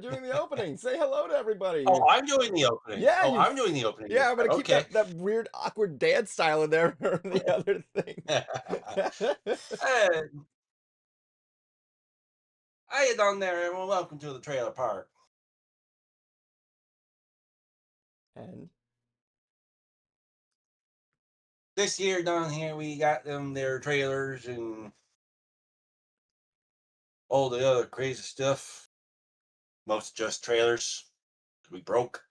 doing the opening. Say hello to everybody. Oh, I'm doing the opening. Yeah, Oh, I'm doing the opening this yeah, I'm gonna time. keep Okay. that weird, awkward dance style in there for the other thing. Hey, how you down there, everyone? Welcome to the trailer park. And This year down here, we got them their trailers and all the other crazy stuff. Most just trailers. We broke.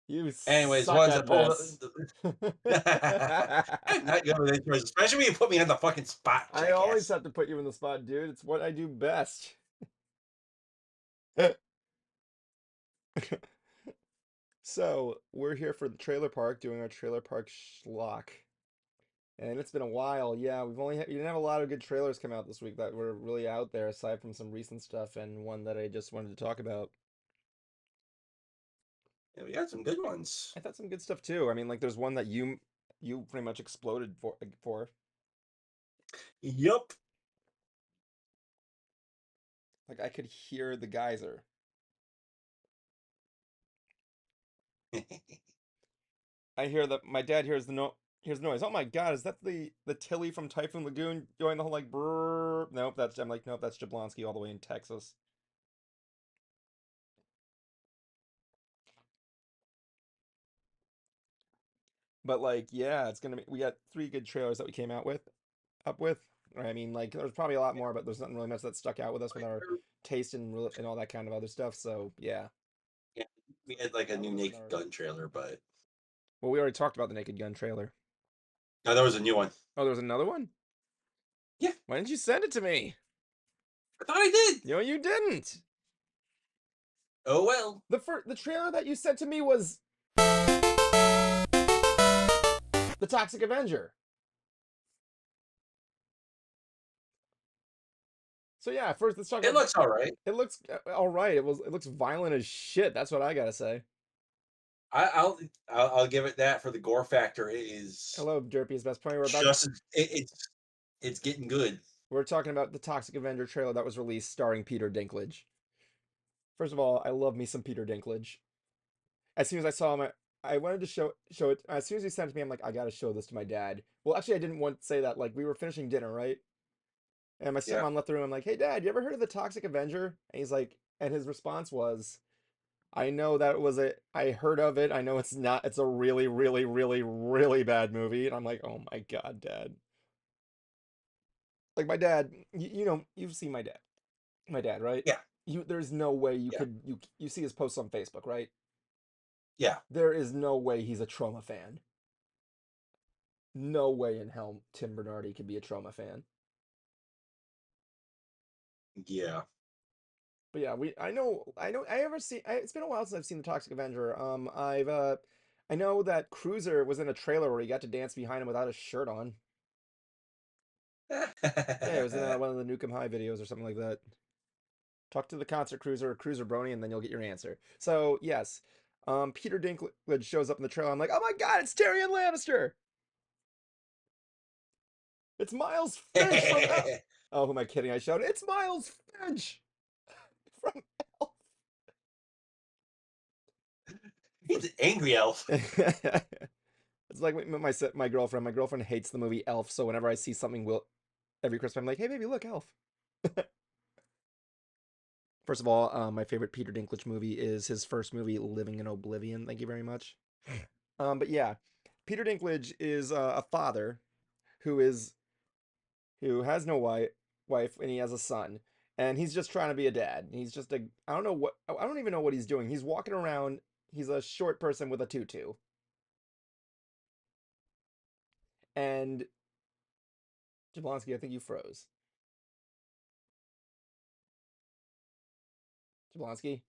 you Anyways, suck ones that at pulled. this. I'm not good with intros, especially when you put me on the fucking spot, I always jackass. have to put you in the spot, dude. It's what I do best. So, we're here for the trailer park doing our trailer park schlock. And it's been a while. Yeah, we didn't have a lot of good trailers come out this week that were really out there aside from some recent stuff and one that I just wanted to talk about. Yeah, we got some good ones. I thought some good stuff too. I mean, like there's one that you pretty much exploded for. Yup. Like I could hear the geyser. I hear that my dad hears hears the noise. Oh my God, is that the Tilly from Typhoon Lagoon doing the whole like brrr? Nope, I'm like nope, that's Jablonski all the way in Texas. But like yeah, it's gonna be we got three good trailers that we came out with up with. I mean, like there's probably a lot more, but there's nothing really much that stuck out with us with our taste and all that kind of other stuff. So yeah. Yeah, we had like a That new would open Naked our. Gun trailer, but Well, we already talked about the Naked Gun trailer. no, there was a new one. Oh, there was another one? Yeah, Why didn't you send it to me? I thought I did. No, you didn't. Oh well. The trailer that you sent to me was the Toxic Avenger. So yeah, first let's talk It about looks all right. it looks all right. It looks violent as shit. That's what I gotta say. I, I'll, I'll give it that for the gore factor. It is Hello, Derpy's best point. just it's getting good. We're talking about the Toxic Avenger trailer that was released starring Peter Dinklage. First of all, I love me some Peter Dinklage. As soon as I saw him, I wanted to show it. As soon as he sent it to me, I'm like, I gotta show this to my dad. Well, actually, I didn't want to say that. Like, we were finishing dinner, right? And my Yeah, stepmom left the room. I'm like, hey, Dad, you ever heard of the Toxic Avenger? And he's like, and his response was, I know that it was I heard of it. I know it's not, it's a really, really, really, really bad movie. And I'm like, oh my God, Dad. Like, my dad, you know, you've seen my dad, right? yeah, There's no way yeah, you see his posts on Facebook, right? yeah, There is no way he's a Trauma fan. No way in hell Tim Bernardi could be a Trauma fan. yeah. But yeah, it's been a while since I've seen the Toxic Avenger. I know that Cruiser was in a trailer where he got to dance behind him without a shirt on. Yeah, it was in one of the Nukem High videos or something like that. Talk to the concert Cruiser or Cruiser Brony, and then you'll get your answer. So yes, Peter Dinklage shows up in the trailer. I'm like, oh my God, it's Tyrion Lannister. It's Miles Finch from Oh, who am I kidding? I shouted, it's Miles Finch from Elf. He's an angry elf. It's like my girlfriend. My girlfriend hates the movie Elf, so whenever I see something will every Christmas, I'm like, hey baby, look, Elf. First of all, my favorite Peter Dinklage movie is his first movie, Living in Oblivion. Thank you very much. But yeah, Peter Dinklage is a father who is who has no wife and he has a son, and he's just trying to be a dad. He's just a I don't even know what he's doing. He's walking around. He's a short person with a tutu, and Jablonski, I think you froze. Jablonski,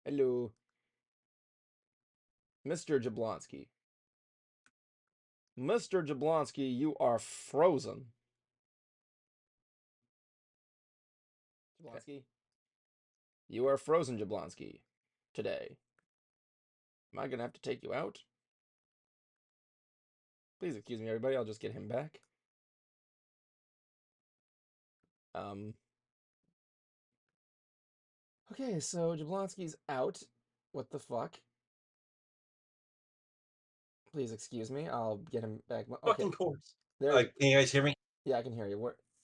hello, Mr. Jablonski. Mr. Jablonski, you are frozen. Jablonski, you are frozen, Jablonski. Today, am I gonna have to take you out? Please excuse me, everybody. I'll just get him back. Um, Okay, so Jablonski's out. What the fuck? Please excuse me. I'll get him back. Okay, Fucking course. there you. Can you guys hear me? Yeah, I can hear you.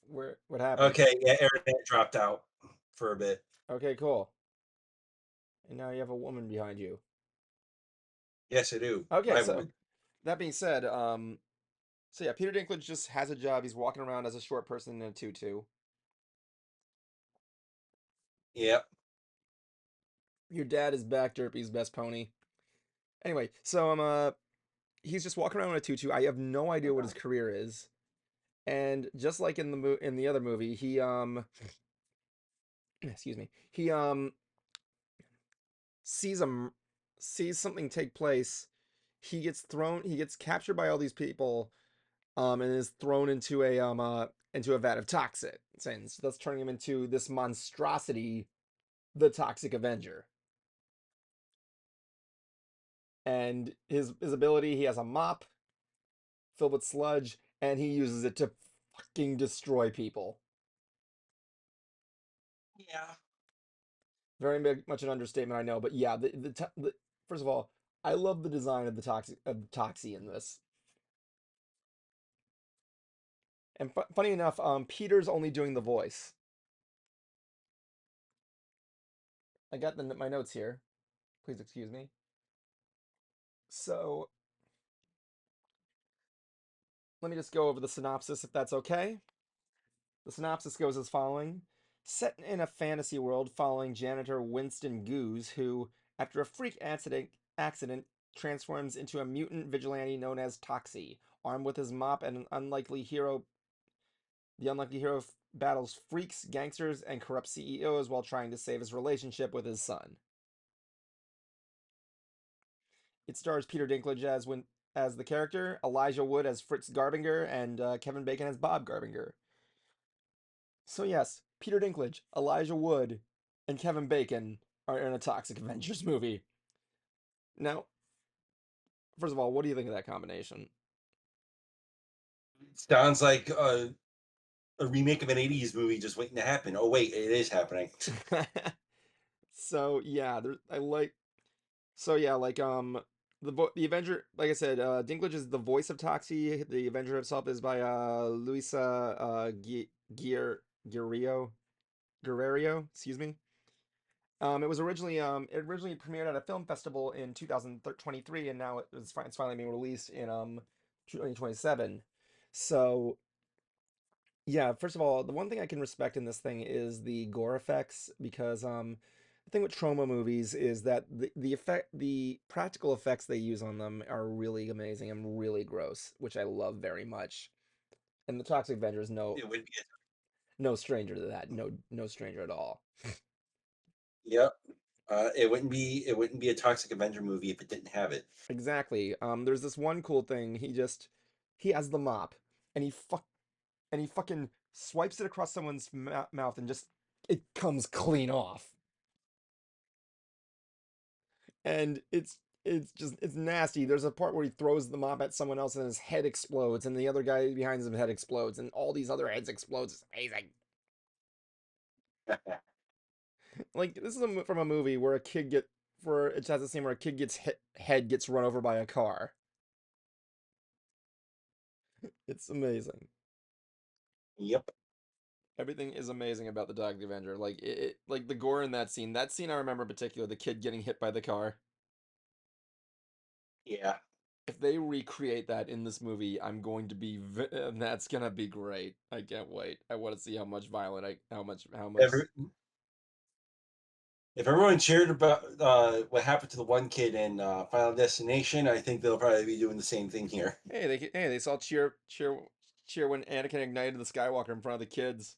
What happened? Okay, yeah, internet dropped out for a bit. Okay, cool. And now you have a woman behind you. Yes, I do. Okay, My so woman. that being said, so yeah, Peter Dinklage just has a job. He's walking around as a short person in a tutu. Yep. Your dad is back, Derpy's best pony. Anyway, so he's just walking around in a tutu. I have no idea what his career is. And just like in in the other movie, he excuse me, he sees a sees something take place. He gets captured by all these people, and is thrown into a vat of toxins, thus turning him into this monstrosity, the Toxic Avenger. And his ability, he has a mop filled with sludge, and he uses it to fucking destroy people. Yeah. Very much an understatement, I know, but yeah, first of all, I love the design of the Toxie in this. And funny enough, Peter's only doing the voice. I got my notes here. Please excuse me. So let me just go over the synopsis if that's okay. The synopsis goes as following. Set in a fantasy world following janitor Winston Goose, who, after a freak accident transforms into a mutant vigilante known as Toxie. Armed with his mop and the unlucky hero battles freaks, gangsters, and corrupt CEOs while trying to save his relationship with his son. It stars Peter Dinklage as the character, Elijah Wood as Fritz Garbinger, and Kevin Bacon as Bob Garbinger. So yes, Peter Dinklage, Elijah Wood, and Kevin Bacon are in a Toxic Avengers movie. Now, first of all, what do you think of that combination? Sounds like a remake of an 80s movie just waiting to happen. Oh, wait, it is happening. So yeah, I like. So yeah, like the Avenger, like I said, Dinklage is the voice of Toxie. The Avenger himself is by Luisa Guerrero, excuse me. It originally premiered at a film festival in 2023, and now it's finally being released in 2027. So yeah, first of all, the one thing I can respect in this thing is the gore effects, because the thing with trauma movies is that the practical effects they use on them are really amazing and really gross, which I love very much. And the Toxic Avenger is It would be. no stranger to that. No stranger at all. Yep. It wouldn't be a Toxic Avenger movie if it didn't have it. Exactly. There's this one cool thing. He has the mop, and he fucking swipes it across someone's mouth, and just it comes clean off. And it's nasty. There's a part where he throws the mop at someone else, and his head explodes, and the other guy behind his head explodes, and all these other heads explodes. It's amazing. Like this is from a movie where a kid get where it has a scene where a kid gets head gets run over by a car. It's amazing. Yep. Everything is amazing about the Dog the Avenger. Like like the gore in that scene. That scene I remember in particular, the kid getting hit by the car. Yeah. If they recreate that in this movie, I'm going to be that's gonna be great. I can't wait. I want to see how much violent how much. Every, if everyone cheered about what happened to the one kid in Final Destination, I think they'll probably be doing the same thing here. They saw cheer when Anakin ignited the Skywalker in front of the kids.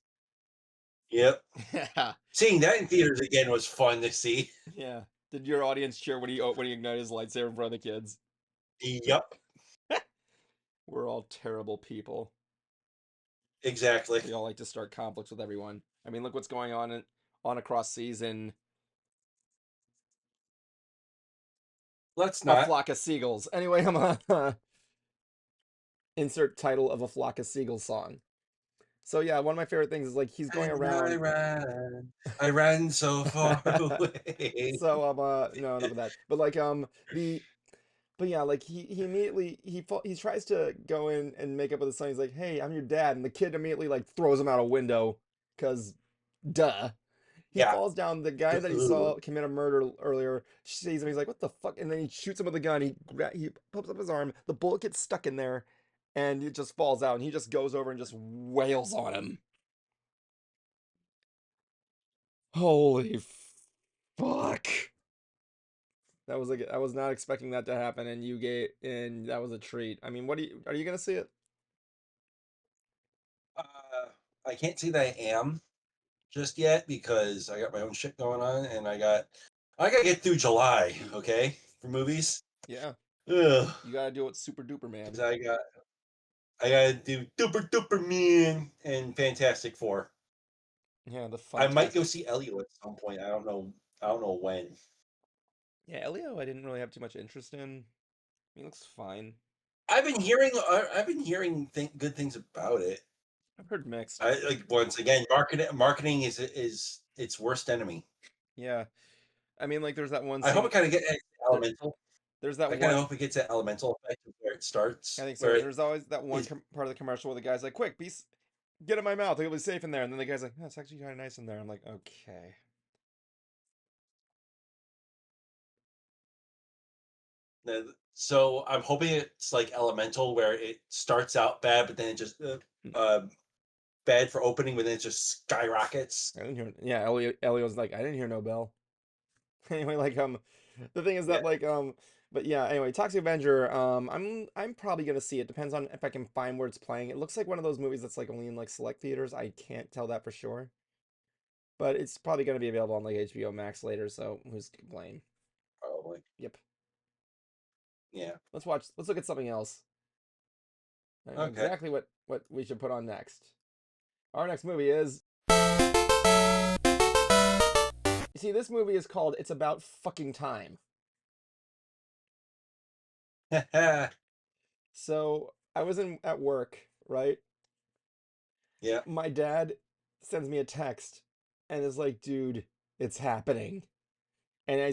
Yep. Yeah, Seeing that in theaters again was fun to see. yeah. Did your audience cheer when he ignited his lightsaber in front of the kids? Yep. We're all terrible people. Exactly. We all like to start conflicts with everyone. I mean, look what's going on across seas in Let's A not. Flock of Seagulls. Anyway, I'm insert title of A Flock of Seagulls song. So yeah, one of my favorite things is like he's going And I around. ran, I ran so far away. So no, enough of that. But like the but yeah, like he immediately he tries to go in and make up with his son. He's like, "Hey, I'm your dad," and the kid immediately like throws him out a window because duh. He Yeah. falls down. The guy that he saw commit a murder earlier sees him. He's like, "What the fuck?" And then he shoots him with a gun. He pumps up his arm. The bullet gets stuck in there, and it just falls out. And he just goes over and just wails on him. Holy fuck! That was like I was not expecting that to happen, and that was a treat. I mean, what are you gonna see it? Uh, I can't say that I am just yet because I got my own shit going on, and I gotta get through July, You, okay, for movies. yeah, Ugh, you gotta do it, super duper man. 'cause I gotta do Duper Duper Man and Fantastic Four. Yeah, the I might go fantastic. see Elio at some point. I don't know. I don't know when. Yeah, Elio, I didn't really have too much interest in. He looks fine. I've been hearing good things about it. I've heard mixed. I like once again, marketing is its worst enemy. Yeah, I mean, like there's that one I hope scene. it kind of get There, elemental. there's that I kind of one. hope it gets that elemental effect of where it I starts, think where so. it There's always that one is. part of the commercial where the guy's like, "Quick, get in my mouth. It'll be safe in there." And then the guy's like, "Oh, it's actually kind of nice in there." I'm like, "Okay." So I'm hoping it's like elemental, where it starts out bad, but then it just bad for opening, but then it just skyrockets. I didn't hear. Yeah, Elio's like, "I didn't hear no bell." Anyway, like the thing is Yeah. that like but yeah, anyway, Toxic Avenger, I'm probably gonna see it. Depends on if I can find where it's playing. It looks like one of those movies that's like only in like select theaters. I can't tell that for sure. But it's probably gonna be available on like HBO Max later, so who's to blame? Probably. Yep. Yeah. Let's look at something else. I know Okay. exactly what we should put on next. Our next movie is you see, this movie is called It's About Fucking Time. So I was in at work, right? Yeah. My dad sends me a text and is like, dude, it's happening. And I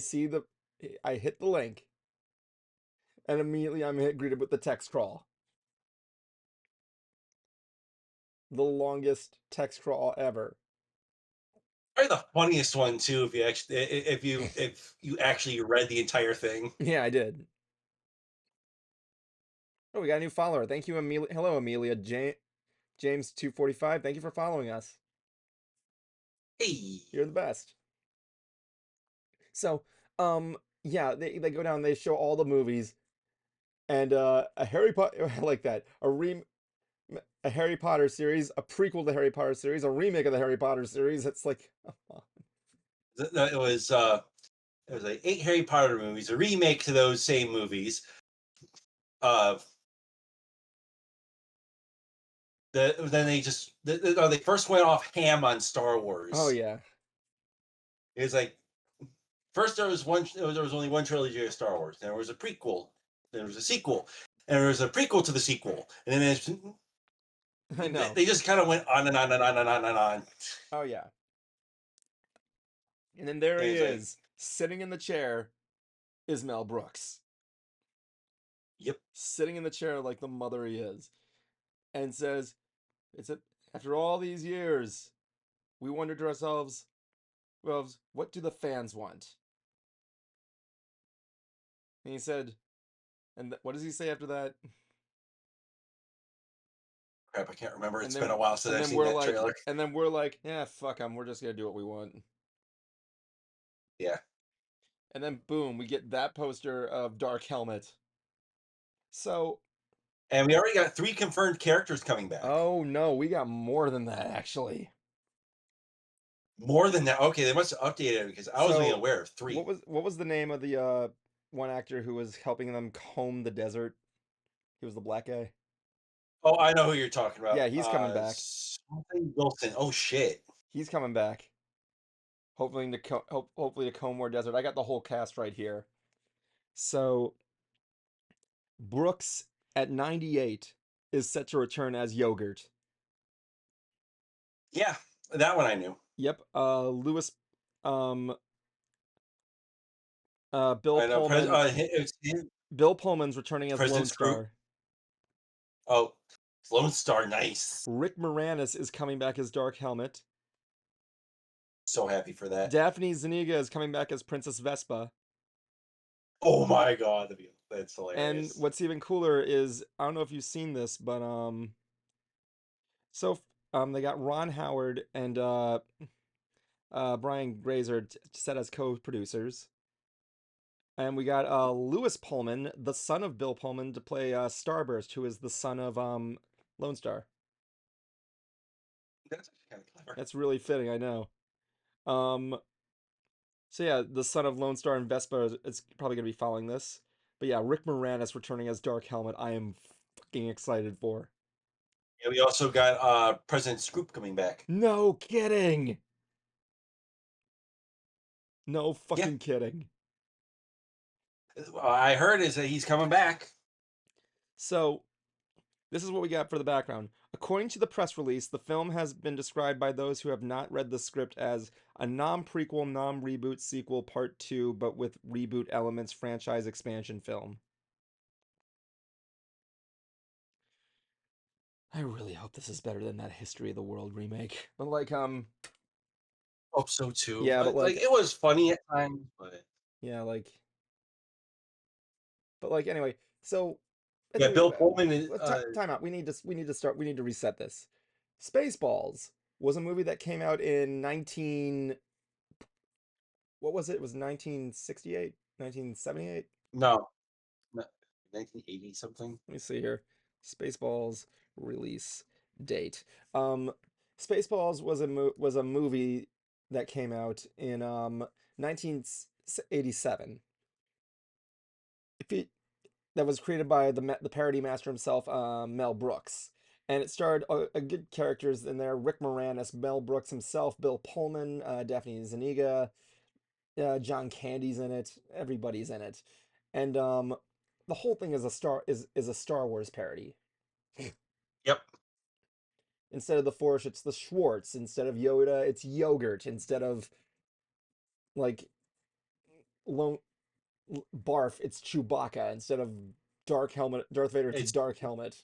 hit the link and immediately greeted with the text crawl. The longest text crawl ever. Probably the funniest one too, if you actually read the entire thing. Yeah, I did. Oh, we got a new follower. Thank you, Amelia. Hello, Amelia. James 245. Thank you for following us. Hey. You're the best. So, yeah, they go down, they show all the movies and a Harry Potter I like that. A Harry Potter series, a prequel to Harry Potter series, a remake of the Harry Potter series. It's like It was it was like 8 Harry Potter movies, a remake to those same movies. Uh then they first went off ham on Star oh Wars. yeah. It was like first there was only one trilogy of Star Wars. Then there was a prequel, then there was a sequel, and there was a prequel to the sequel. And then I know. they just kind of went on and on and on and on and on. Oh yeah. And then there And he it's like, is, sitting in the chair, is Mel Brooks. yep. Sitting in the chair like the mother he is, and says, "It's a, after all these years, we wondered to ourselves, well, what do the fans want?" And he said, what does he say after that? Crap, I can't remember. And It's been then a while since I've seen that trailer. we're like, yeah, fuck them. We're just gonna do what we want. Yeah. And then boom, we get that poster of Dark Helmet. So, And we already got 3 confirmed characters coming back. oh no, we got more than that actually. More than that. Okay, they must have updated it because I was only So, aware of 3. what was the name of the one actor who was helping them comb the desert? He was the black guy. Oh, I know who you're talking Yeah, about. he's coming back. Something Wilson. Oh shit. He's coming back. Hopefully to comb more desert. I got the whole cast right here. So Brooks at 98 is set to return as Yogurt. Yeah, that one I knew. Yep. Lewis, um, Bill I know. Pullman. It's him, Bill Pullman's returning as Lone President's Group. Star. Oh, Lone Star, nice. Rick Moranis is coming back as Dark Helmet. So happy for that. Daphne Zuniga is coming back as Princess Vespa. Oh my god, that's And hilarious. what's even cooler is I don't know if you've seen this, but so they got Ron Howard and Brian Grazer set as co-producers. And we got Lewis Pullman, the son of Bill Pullman, to play Starburst, who is the son of Lone Star. That's actually kind of clever. That's really fitting, I know. Um, so yeah, the son of Lone Star and Vespa is probably gonna be following this. But yeah, Rick Moranis returning as Dark Helmet, I am fucking excited for. Yeah, we also got President's Group coming back. No kidding! No Yeah, fucking kidding. I heard is that he's coming back. So this is what we got for the background. According to the press release, the film has been described by those who have not read the script as a non-prequel, non-reboot sequel part 2, but with reboot elements franchise expansion film. I really hope this is better than that History of the World remake. But like Hope so too. yeah, but Like like it was funny at times, but yeah, like but like anyway, so I yeah, think Bill Pullman is. time out. We need to reset this. Spaceballs was a movie that came out in 19 what was it? It was 1968, 1978. No, 1980 something. Let me see here. Spaceballs release date. Um, Spaceballs was was a movie that came out in 1987. If you, that was created by the parody master himself, Mel Brooks, and it starred good characters in there: Rick Moranis, Mel Brooks himself, Bill Pullman, Daphne Zuniga, John Candy's in it. Everybody's in it, and the whole thing is a Star Wars parody. Yep. Instead of the Force, it's the Schwartz. Instead of Yoda, it's yogurt. Instead of like lone barf, it's Chewbacca. Instead of Darth Vader, it's It's Dark Helmet.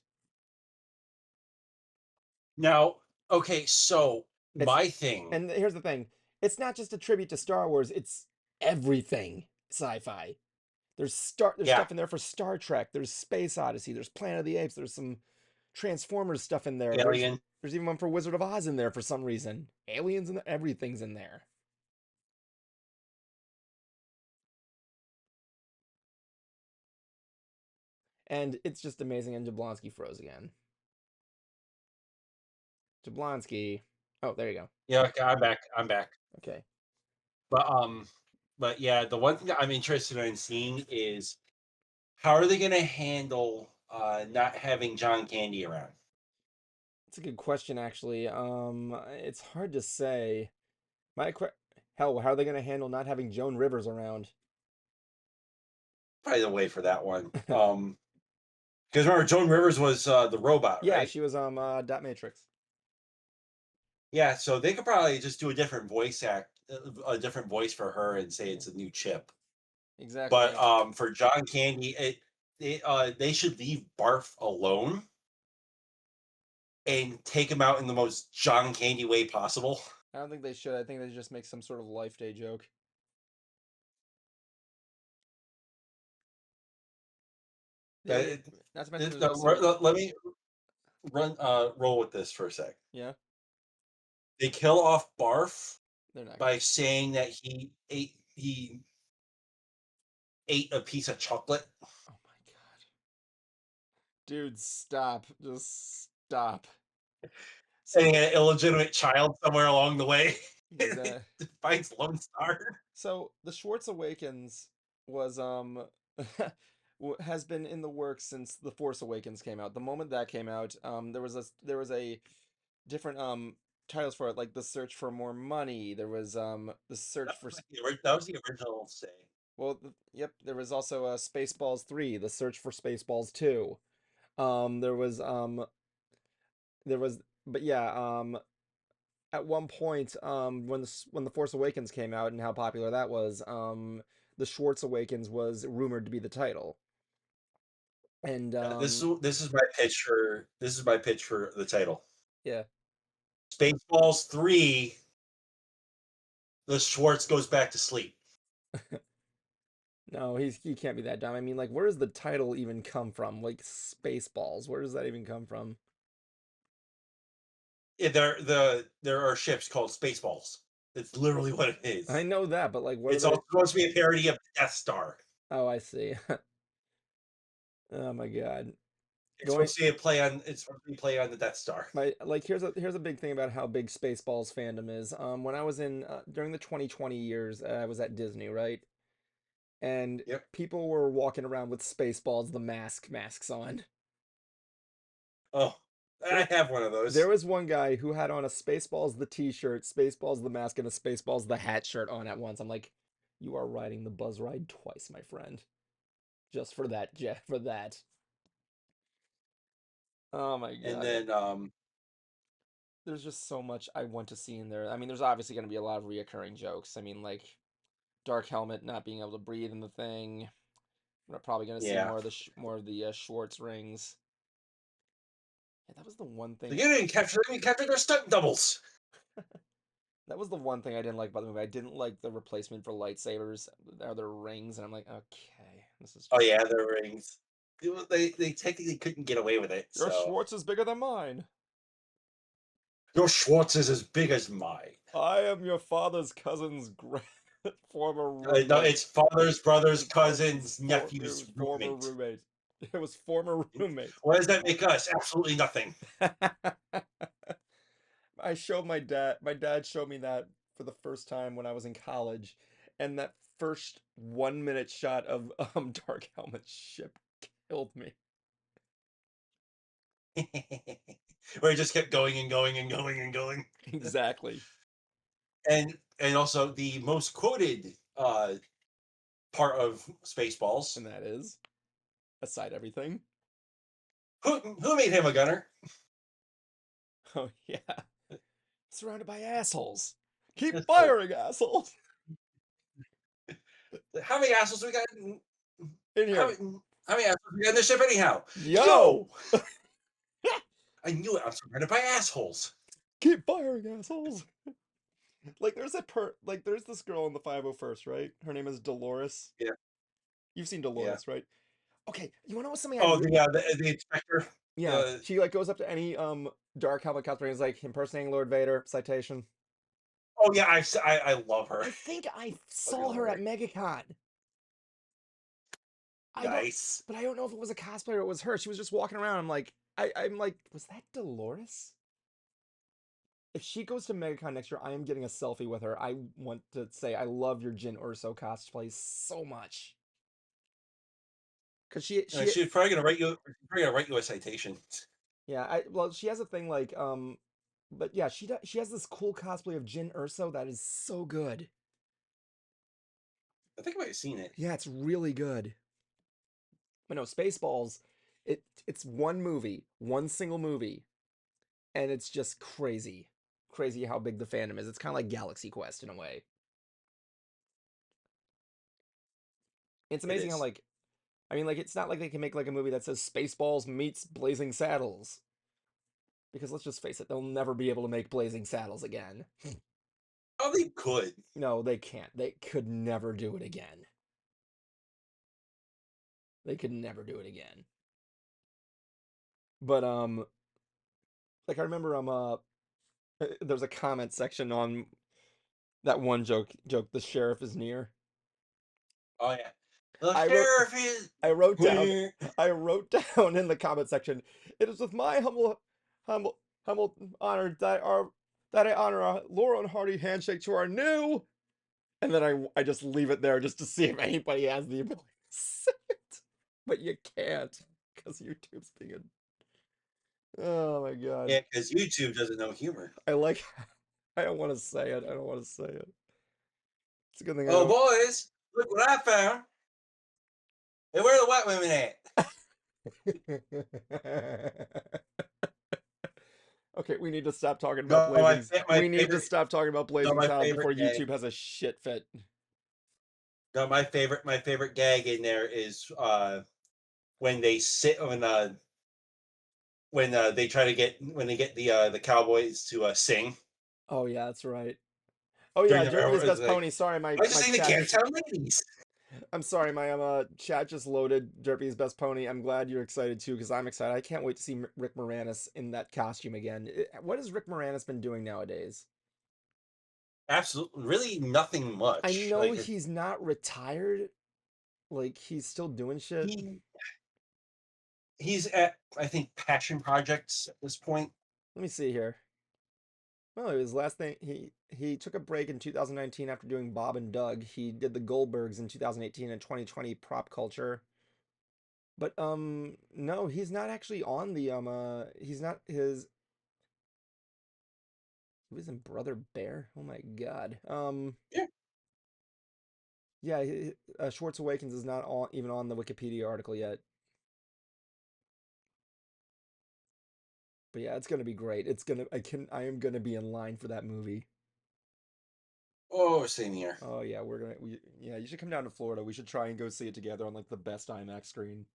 now okay. So It's my thing. and here's the thing: it's not just a tribute to Star Wars. It's everything sci-fi. There's Yeah, stuff in there for Star Trek. There's Space Odyssey. There's Planet of the Apes. There's some Transformers stuff in there. Alien. There's even one for Wizard of Oz in there for some reason. Aliens and everything's in there. And it's just amazing. And Jablonski froze again. Jablonski. Oh, there you go. Yeah, okay, I'm back. I'm back. Okay. But but yeah, the one thing that I'm interested in seeing is how are they going to handle not having John Candy around? It's a good question, actually. It's hard to say. Hell, how are they going to handle not having Joan Rivers around? Probably the way for that one. Because remember, Joan Rivers was the robot, Yeah, right? she was Dot Matrix. Yeah, so they could probably just do a different a different voice for her, and say it's a new chip. But Exactly. for John Candy, they should leave Barf alone and take him out in the most John Candy way possible. I don't think they should. I think they just make some sort of Life Day joke. The other, Uh, not to mention, there's like some. Let me roll with this for a sec. Yeah, They kill off Barf they're not gonna. by saying that he ate a piece of chocolate, Oh my god, dude, stop! Just stop. and he So, had an illegitimate child somewhere along the way. exactly. Finds Lone Star. So the Schwartz Awakens was has been in the works since The Force Awakens came out. The moment that came out, there was a different titles for it, like The Search for More Money. There was The Search for That was the original say. well, yep, there was also Spaceballs 3, The Search for Spaceballs 2. Um there was um there was but yeah, at one point, when the Force Awakens came out and how popular that was, the Schwartz Awakens was rumored to be the title. And This is my pitch for the title. yeah, Spaceballs 3. The Schwartz goes back to sleep. no, he can't be that dumb. I mean, like, where does the title even come from? Like Spaceballs, where does that even come from? Yeah, there are ships called Spaceballs. It's literally what it I is. know that, but like, what are It's they? also supposed to be a parody of Death Star. Oh, I see. Oh my God. It's Going supposed to be a play on. It's supposed to be a play on the Death Star. my like here's a big thing about how big Spaceballs fandom is. When I was in during the 2020 years, I was at Disney, right? And Yep. people were walking around with Spaceballs the masks on. Oh, I There, have one of there those. was one guy who had on a Spaceballs the t-shirt, Spaceballs the mask, and a Spaceballs the hat shirt on at once. I'm like, you are riding the buzz ride twice, my friend. Just for that, Jeff, for that. Oh my And God, then there's just so much I want to see in there. I mean, there's obviously going to be a lot of reoccurring jokes. I mean, like Dark Helmet not being able to breathe in the thing. We're probably going to see yeah, more of the Schwartz rings. Yeah, that was the one so thing. you didn't capture them. You captured their stunt doubles. That was the one thing I didn't like about the movie. I didn't like the replacement for lightsabers or their rings, and I'm like, okay, this is Oh just yeah, their rings. They technically couldn't get away with it. your So Schwartz is bigger than mine. your Schwartz is as big as mine. I am your father's cousin's former No, roommate. it's fathers, brothers, His for cousins, it nephews, was former roommate. roommate. It was former roommate. What does that make us? Absolutely nothing. I showed my dad. My dad showed me that for the first time when I was in college, and that first 1 minute shot of Dark Helmet's ship killed me. Where it just kept going and going and going and going. Exactly. And also the most quoted part of Spaceballs. And that is, aside everything. Who made him a gunner? Oh yeah. Surrounded by assholes. Keep firing, assholes. How many assholes we got? In How, here. how many assholes we got in the ship anyhow? Yo! Yo! I knew it. I'm surrounded by assholes. Keep firing, assholes. Like there's this girl in the 501st, right? Her name is Dolores. Yeah, You've seen yeah. Dolores, right? Okay, you wanna know something Oh, the inspector. yeah, The she like goes up to any Dark Helmet cosplayer and is like impersonating Lord Vader, citation. oh yeah, I love her. I think I Fucking saw love her her. at MegaCon. I don't Nice. but I don't know if it was a cosplayer or it was her. She was just walking around. I'm like, was that Dolores? If she goes to MegaCon next year, I am getting a selfie with her. I want to say I love your Jin Urso cosplay so much. Cause She's probably gonna write you. She's probably gonna write you a citation. yeah, she has a thing like but yeah, she has this cool cosplay of Jin Urso that is so good. I think I might have seen it. Yeah, it's really good. But no, Spaceballs, it's one movie, one single movie, and it's just crazy. Crazy how big the fandom is. It's kind of like Galaxy Quest in a way. It's It amazing how is. like I mean like it's not like they can make like a movie that says Spaceballs meets Blazing Saddles. Because let's just face it, they'll never be able to make Blazing Saddles again. Oh, they could. No, they can't. They could never do it again. They could never do it again. But like I remember there's a comment section on that one joke the sheriff is near. Oh yeah. The I wrote sheriff is I wrote down here. I wrote down in the comment section, it is with my humble honor that I honor a Laurel and Hardy handshake to our new, and then I just leave it there just to see if anybody has the ability to say it. But you can't because YouTube's being a oh my god. Yeah, because YouTube doesn't know humor. I like I don't want to say it. I don't want to say it. It's a good thing I Oh don't. boys, look what I found. Hey, where are the white women at? Okay, we need to stop talking about No, Blazing. my We need to favorite, stop talking about no, Blazing my Saddles favorite before gag. YouTube has a shit fit. No, my favorite gag in there is when they sit when they try to get when they get the Cowboys to sing Oh yeah, that's right. Oh during yeah, the Derpy is it's best like pony. Sorry, I just my think they chat can't just. sound ladies. I'm sorry, my chat just loaded. Derpy's best pony. I'm glad you're excited too, because I'm excited. I can't wait to see Rick Moranis in that costume again. What has Rick Moranis been doing nowadays? Absolutely, really nothing I much. know Like he's not retired. Like he's still doing shit. he he's at I think passion projects at this point. Let me see here. Well, his last thing he took a break in 2019 after doing Bob and Doug. He did the Goldbergs in 2018 and 2020 Prop Culture. But no, he's not actually on the he's not his he was in Brother Bear. Oh my God. Yeah. Yeah, Schwartz Awakens is not on, even on the Wikipedia article yet. But yeah, it's gonna be great. I am gonna be in line for that movie. Oh, same here. Oh yeah, yeah, you should come down to Florida. We should try and go see it together on like the best IMAX screen.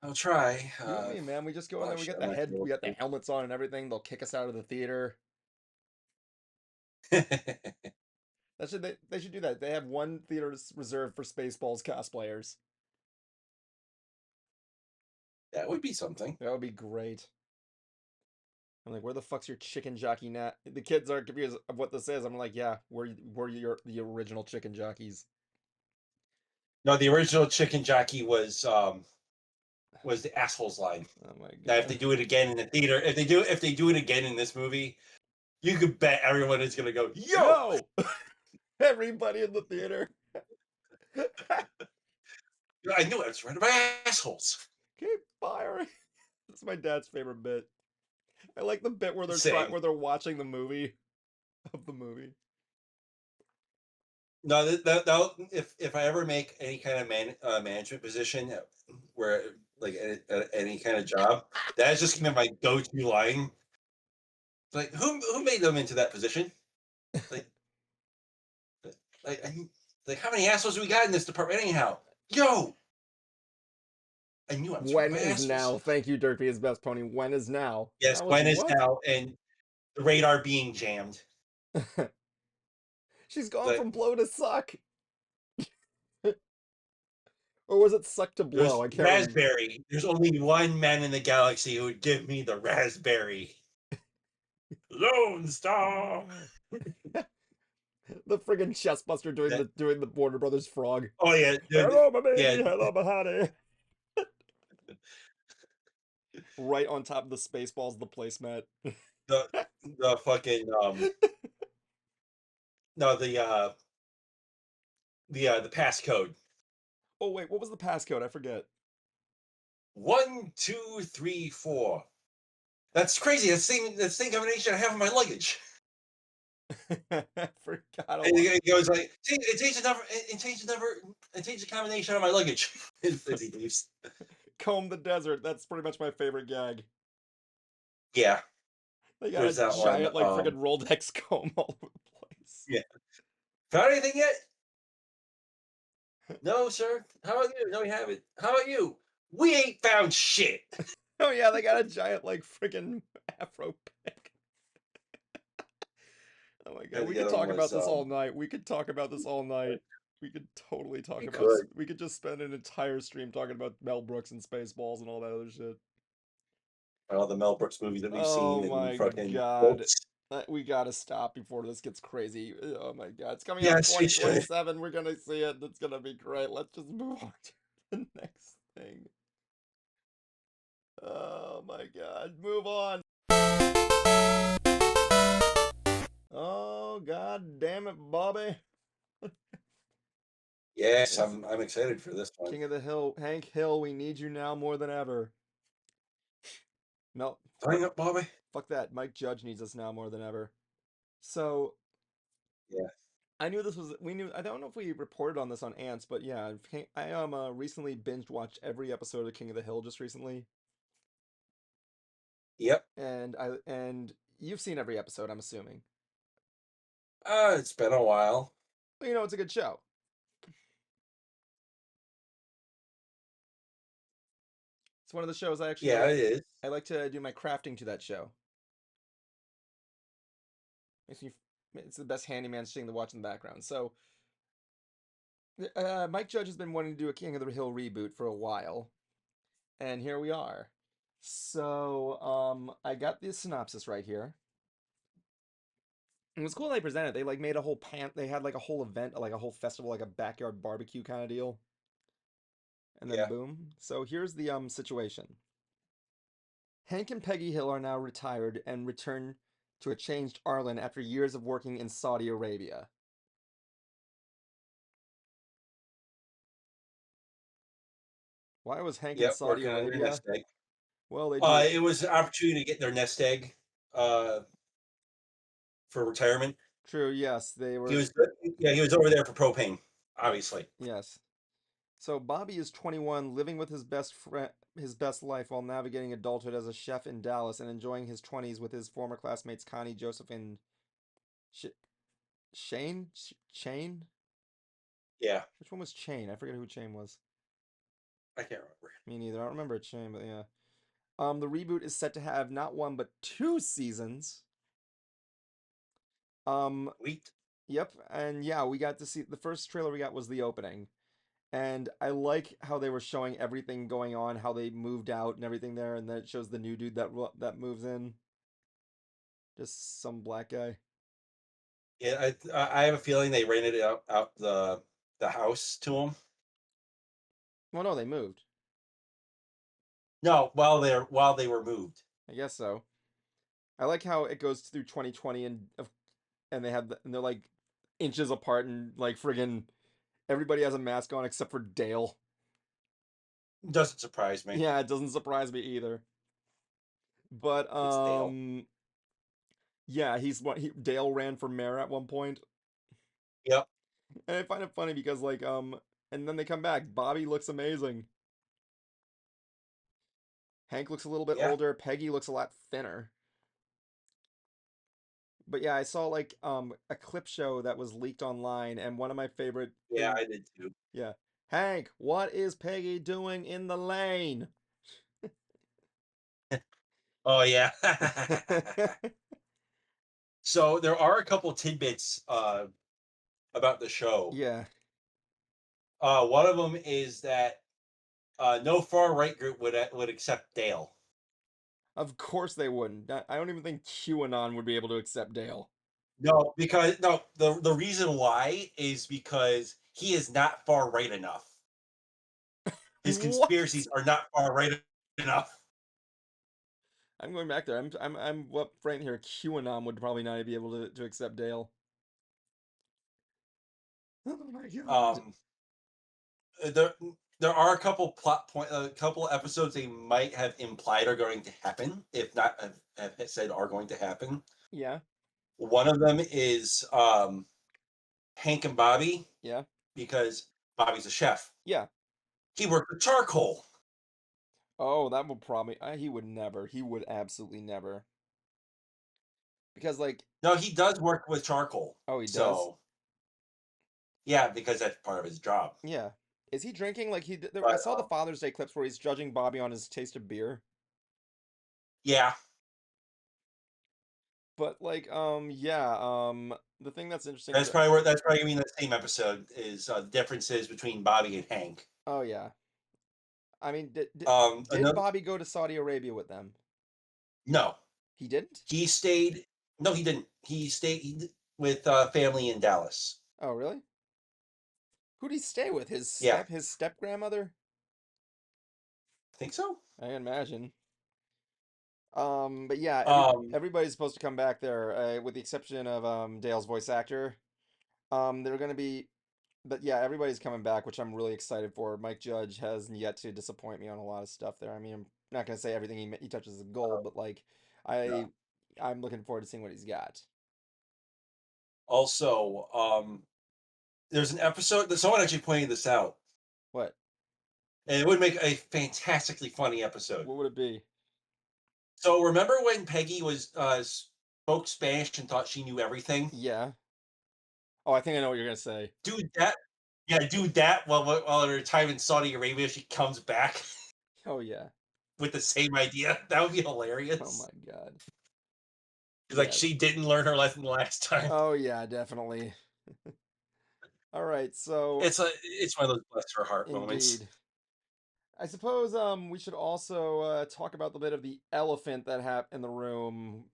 I'll try. You and me, man. We just go in Oh there. shit, I'm actually We got the helmets on and everything. They'll kick us out of the theater. They should do that. They have one theater reserved for Spaceballs cosplayers. That would be something. That would be great. I'm like, where the fuck's your chicken jockey nat? The kids are confused of what this is. I'm like, yeah, we're the original chicken jockeys. No, the original chicken jockey was the assholes line. Oh my Now, if they God. do it again in the theater, if they do it again in this movie, you could bet everyone is gonna go, "Yo!" Yo! Everybody in the theater. I knew I was surrounded by assholes. Keep firing. That's my dad's favorite bit. I like the bit where Same. where they're watching the movie of the movie. No, if I ever make any kind of management position where like any kind of job, that's just gonna be my go-to line. Like, who made them into that position? Like, like, like how many assholes do we got in this department anyhow? Yo, I knew I was surrounded When by is assholes. now? Thank you, Dirty is best pony. When is now? Yes, Now is when is what? now, and the radar being jammed. She's gone Like, from blow to suck. Or was it suck to blow? there's I can't remember. raspberry. There's only one man in the galaxy who would give me the raspberry. Lone Star. The friggin' chestbuster That, doing the Warner Brothers frog. oh yeah, Hello, my yeah. baby. Hello, my honey. Right on top of the Spaceballs, the placemat. The the fucking no the passcode. Oh wait, what was the passcode? I forget. 1 2 3 4. That's crazy. That's the same combination I have in my luggage. I forgot a And lot. it goes like, it changed the number, it changed the number, it changed the combination of my luggage. As he leaves. Comb the desert. That's pretty much my favorite gag. Yeah, They got a there's that one. giant like friggin' Roldex comb all over the place. Yeah. Found anything yet? No, sir. How about you? No, we haven't. How about you? We ain't found shit. Oh yeah, they got a giant like friggin' afro pick. Oh my god, And we the could other one talk about was this all night. We could talk about this all night. We could totally talk we about. could. We could just spend an entire stream talking about Mel Brooks and Spaceballs and all that other shit. All the Mel Brooks movies that we've Oh seen and my fucking god. quotes. We gotta stop before this gets crazy. Oh my god. It's coming out in Yes, we should. 2027. We're gonna see it. It's gonna be great. Let's just move on to the next thing. Oh my god. Move on. Oh god damn it, Bobby. Yes, Yes. I'm excited for this one. King of the Hill, Hank Hill, we need you now more than ever. No, Sign up, Bobby. fuck that. Mike Judge needs us now more than ever. So Yeah. I knew this was we knew I don't know if we reported on this on Ants, but yeah, I recently binge watched every episode of King of the Hill just recently. Yep. and you've seen every episode, I'm assuming. It's been a while. Well, it's a good show. It's one of the shows I actually Yeah, like. it is. I like to do my crafting to that show. Makes me. It's the best handyman thing to watch in the background. So, Mike Judge has been wanting to do a King of the Hill reboot for a while, and here we are. So, I got the synopsis right here. And it was cool they presented. They like made a whole They had like a whole event, like a whole festival, like a backyard barbecue kind of deal. And then Yeah. boom. So here's the situation. Hank and Peggy Hill are now retired and return to a changed Arlen after years of working in Saudi Arabia. Why was Hank in Yep. Saudi Working on their Arabia? nest egg. Well, they do. It was an opportunity to get their nest egg uh, for retirement. True, yes, they He were. was, yeah, he was over there for propane, obviously. Yes. So Bobby is 21, living with his best friend, his best life while navigating adulthood as a chef in Dallas and enjoying his 20s with his former classmates Connie, Joseph, and Sh- Shane. Chain. Yeah, Which one was Chain? I forget who Chain was. I can't remember. Me neither. I don't remember Chain, but yeah. The reboot is set to have not one but two seasons. Um, Wheat. yep, and yeah, we got to see the first trailer we got was the opening. And I like how they were showing everything going on, how they moved out and everything there, and then it shows the new dude that moves in, just some black guy. Yeah, I have a feeling they rented out the house to him. Well, no, they moved. No, while they were moved. I guess so. I like how it goes through 2020 and and they're like inches apart and like friggin' everybody has a mask on except for Dale. Doesn't surprise me. Yeah, it doesn't surprise me either. But It's Dale. yeah, Dale ran for mayor at one point. Yep. And I find it funny because and then they come back. Bobby looks amazing. Hank looks a little bit Yeah. older. Peggy looks a lot thinner. But yeah, I saw like a clip show that was leaked online, and one of my favorite Yeah, things. I did too. Yeah, Hank, what is Peggy doing in the lane? Oh yeah. So there are a couple tidbits about the show. Yeah, One of them is that no far right group would accept Dale. of course they wouldn't. I don't even think QAnon would be able to accept Dale. No, because no, the reason why is because he is not far right enough. His What? conspiracies are not far right enough. I'm going back there. I'm what right here. QAnon would probably not be able to accept Dale. Oh my god. Um, there there are a couple a couple episodes they might have implied are going to happen, if not have said are going to happen. Yeah, One of them is Hank and Bobby, yeah, because Bobby's a chef. yeah. He worked with charcoal. Oh, that would probably. He would never. He would absolutely never. Because like, No, he does work with charcoal. oh, he does. So yeah, because that's part of his job. Yeah. Is he drinking like I But saw the Father's Day clips where he's judging Bobby on his taste of beer. yeah, But like, yeah, the thing that's interesting is, that's probably gonna be in the same episode is differences between Bobby and Hank. oh yeah. I mean, did Another Bobby go to Saudi Arabia with them? no, He didn't? he stayed. No, he didn't. He stayed with family in Dallas. Oh, really? Who'd he stay with? Yeah, His step grandmother? I think so. I can imagine. But yeah, Um, everybody's supposed to come back there, with the exception of Dale's voice actor. They're gonna be, but yeah, everybody's coming back, which I'm really excited for. Mike Judge has yet to disappoint me on a lot of stuff there. I mean, I'm not gonna say everything he touches is gold, but like, no. I I'm looking forward to seeing what he's got. Also, there's an episode that someone actually pointed this out, What? and it would make a fantastically funny episode. What would it be? So remember when Peggy was spoke Spanish and thought she knew everything? Yeah. Oh, I think I know what you're gonna say. Dude, that yeah, do that while at her time in Saudi Arabia, she comes back Oh yeah. with the same idea. That would be Oh my hilarious. god. It's like Yeah. she didn't learn her lesson the last time. Oh yeah, definitely. All right, so It's one of those bless her heart moments. indeed. I suppose we should also talk about the bit of the elephant that happened in the room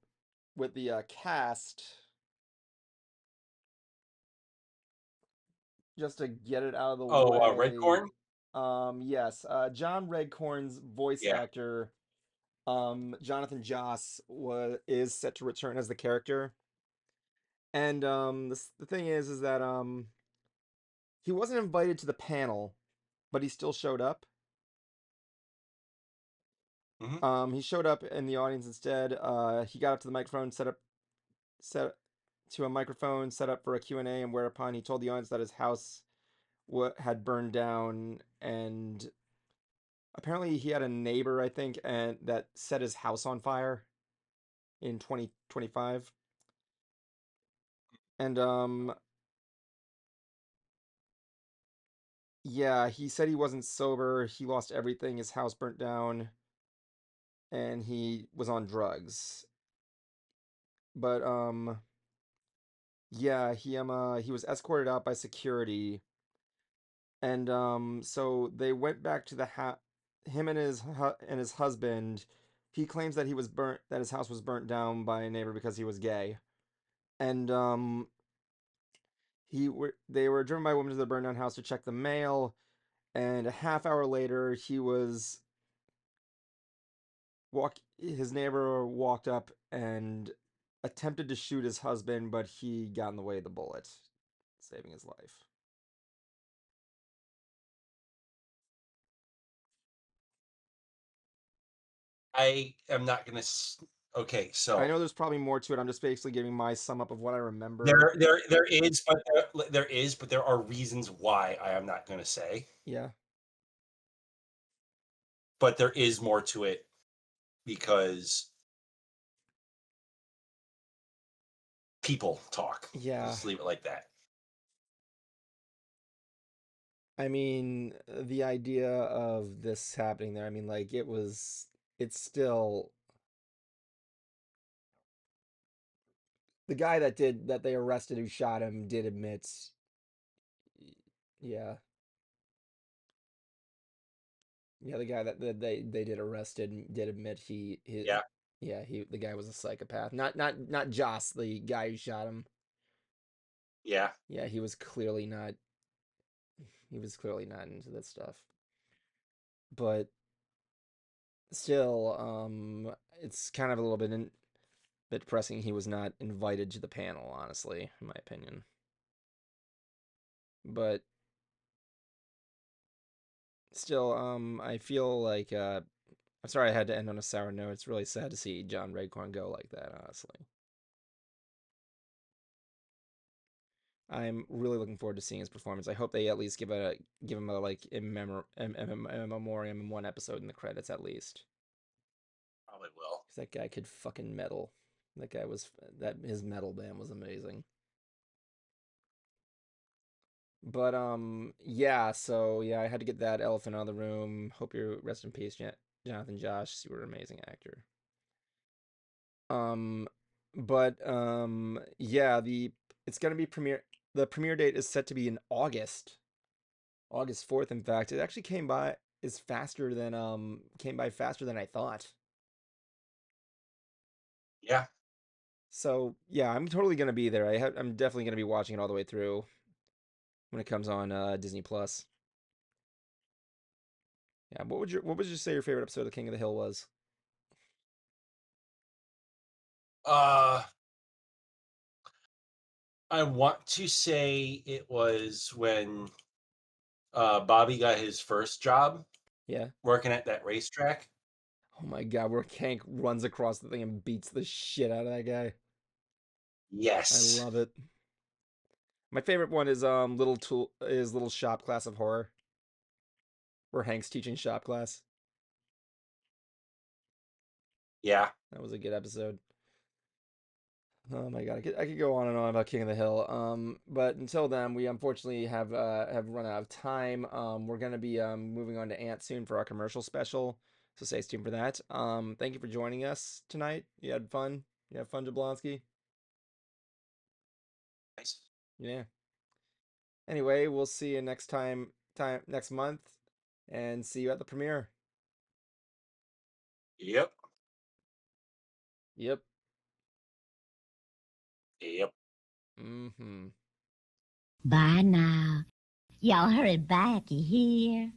with the cast, just to get it out of the Oh, Red way. Corn? Yes, John Redcorn's voice Yeah. actor, Jonathan Joss, is set to return as the character. And the thing is that he wasn't invited to the panel, but he still showed up. Hmm. He showed up in the audience instead. He got up to the microphone, set to a microphone, set up for a Q&A, and whereupon he told the audience that his house had burned down, and apparently he had a neighbor, I think, and that set his house on fire in 2025. And yeah, he said he wasn't sober, he lost everything, his house burnt down, and he was on drugs. But yeah, he was escorted out by security, and so they went back to the him and his husband. He claims that his house was burnt down by a neighbor because he was gay. And they were driven by a woman to the burned down house to check the mail, and a half hour later his neighbor walked up and attempted to shoot his husband, but he got in the way of the bullet, saving his life. I am not gonna. Okay, I so know there's probably more to it. I'm just basically giving my sum up of what I remember. there is, but there are reasons why I am not gonna say, Yeah. but there is more to it because people talk. Yeah. Just leave it like that. I mean, the idea of this happening there, I mean, like, it's still, the guy that they arrested who shot him did admit, yeah, yeah, the guy that they did arrested did admit Yeah, yeah, the guy was a psychopath. Not Joss, the guy who shot him. yeah. Yeah, he was clearly not into this stuff. But still, it's kind of a little bit depressing he was not invited to the panel, honestly, in my opinion. But still, I feel like I'm sorry I had to end on a sour note. It's really sad to see John Redcorn go like that, honestly. I'm really looking forward to seeing his performance. I hope they at least give him a like in memoriam in one episode in the credits at least. Probably will. Because that guy could fucking metal. That guy was that his metal band was amazing. But yeah, so yeah, I had to get that elephant out of the room. Hope you rest in peace, Jonathan Josh. You were an amazing actor. Um, but yeah, it's gonna be premiere. The premiere date is set to be in August, August 4th. In fact, it actually came by faster than I thought. Yeah, So yeah, I'm totally gonna be there. I'm definitely gonna be watching it all the way through when it comes on Disney Plus. Yeah, what would you say your favorite episode of The King of the Hill was? uh, I want to say it was when Bobby got his first job Yeah. working at that racetrack. Oh my God, where Kank runs across the thing and beats the shit out of that guy. I Yes. love it. My favorite one is Little Shop Class of Horror, where Hank's teaching shop class. Yeah. That was a good episode. Oh my god, I could go on and on about King of the Hill. But until then, we unfortunately have run out of time. We're gonna be moving on to Ant soon for our commercial special, so stay tuned for that. Thank you for joining us tonight. You had fun. You had fun, Jablonski. Nice. Yeah. Anyway, we'll see you next next month, and see you at the premiere. Yep. Yep. Yep. Mm-hmm. Bye now. Y'all hurry back, you hear?